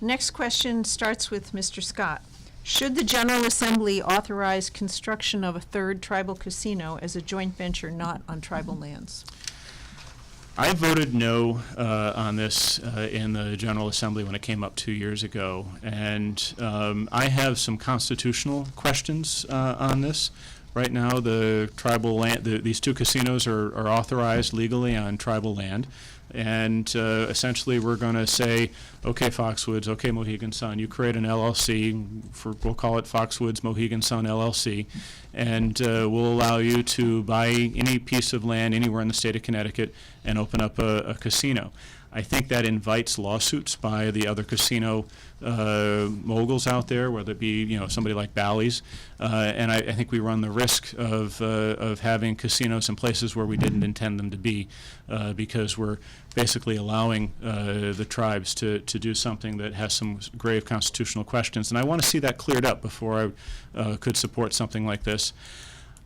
Next question starts with Mr. Scott. Should the General Assembly authorize construction of a third tribal casino as a joint venture not on tribal lands? I voted no on this in the General Assembly when it came up 2 years ago, and I have some constitutional questions on this. Right now, the tribal land, these two casinos are authorized legally on tribal land, and essentially we're going to say, okay, Foxwoods, okay, Mohegan Sun, you create an LLC, we'll call it Foxwoods Mohegan Sun LLC, and we'll allow you to buy any piece of land anywhere in the state of Connecticut and open up a casino. I think that invites lawsuits by the other casino moguls out there, whether it be somebody like Bally's, and I think we run the risk of having casinos in places where we didn't intend them to be, because we're basically allowing the tribes to do something that has some grave constitutional questions, and I want to see that cleared up before I could support something like this.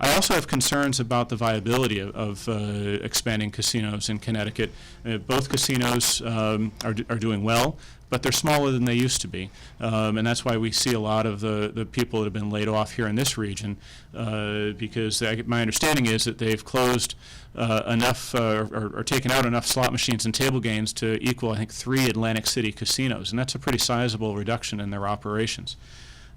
I also have concerns about the viability of expanding casinos in Connecticut. Both casinos are doing well, but they're smaller than they used to be. And that's why we see a lot of the people that have been laid off here in this region, because my understanding is that they've closed enough or taken out enough slot machines and table games to equal, I think, 3 Atlantic City casinos, and that's a pretty sizable reduction in their operations.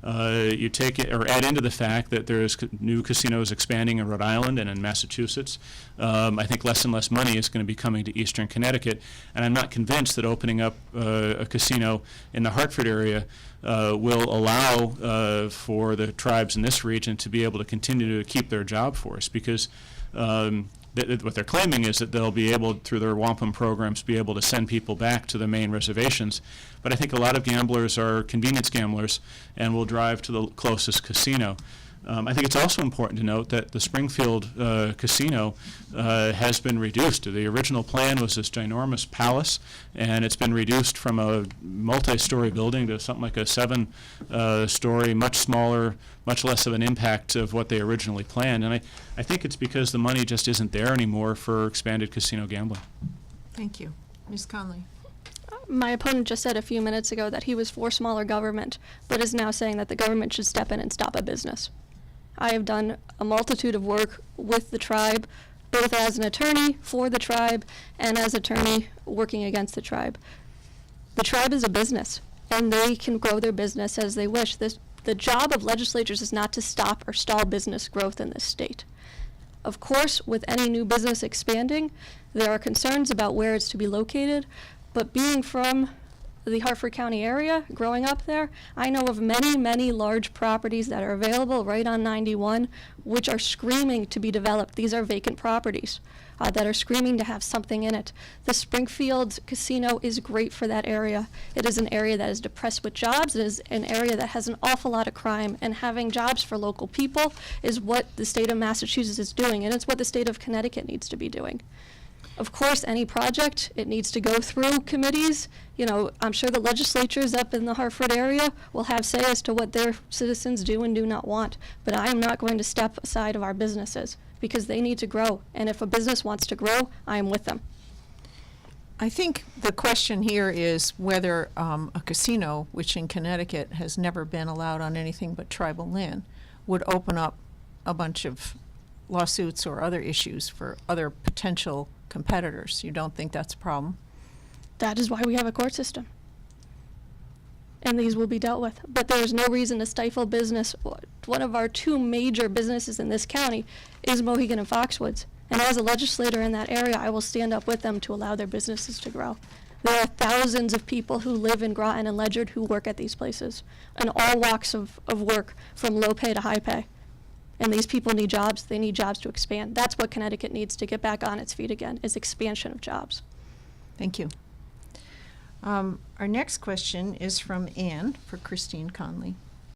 You take it or add into the fact that there's new casinos expanding in Rhode Island and in Massachusetts. I think less and less money is going to be coming to eastern Connecticut, and I'm not convinced that opening up a casino in the Hartford area will allow for the tribes in this region to be able to continue to keep their job force, because what they're claiming is that they'll be able, through their wampum programs, be able to send people back to the main reservations. But I think a lot of gamblers are convenience gamblers and will drive to the closest casino. I think it's also important to note that the Springfield casino has been reduced. The original plan was this ginormous palace, and it's been reduced from a multi-story building to something like a 7-story, much smaller, much less of an impact of what they originally planned. And I think it's because the money just isn't there anymore for expanded casino gambling. Thank you. Ms. Conley. My opponent just said a few minutes ago that he was for smaller government, but is now saying that the government should step in and stop a business. I have done a multitude of work with the tribe, both as an attorney for the tribe and as attorney working against the tribe. The tribe is a business, and they can grow their business as they wish. The job of legislatures is not to stop or stall business growth in this state. Of course, with any new business expanding, there are concerns about where it's to be located, but being from the Hartford County area, growing up there, I know of many, many large properties that are available right on 91, which are screaming to be developed. These are vacant properties that are screaming to have something in it. The Springfield Casino is great for that area. It is an area that is depressed with jobs. It is an area that has an awful lot of crime, and having jobs for local people is what the state of Massachusetts is doing, and it's what the state of Connecticut needs to be doing. Of course, any project, it needs to go through committees. I'm sure the legislatures up in the Hartford area will have say as to what their citizens do and do not want. But I am not going to step aside of our businesses, because they need to grow. And if a business wants to grow, I am with them. I think the question here is whether a casino, which in Connecticut has never been allowed on anything but tribal land, would open up a bunch of lawsuits or other issues for other potential competitors. You don't think that's a problem? That is why we have a court system. And these will be dealt with. But there is no reason to stifle business. One of our 2 major businesses in this county is Mohegan and Foxwoods. And as a legislator in that area, I will stand up with them to allow their businesses to grow. There are thousands of people who live in Groton and Ledyard who work at these places, in all walks of work, from low pay to high pay. And these people need jobs. They need jobs to expand. That's what Connecticut needs to get back on its feet again, is expansion of jobs. Thank you. Our next question is from Anne for Christine Conley.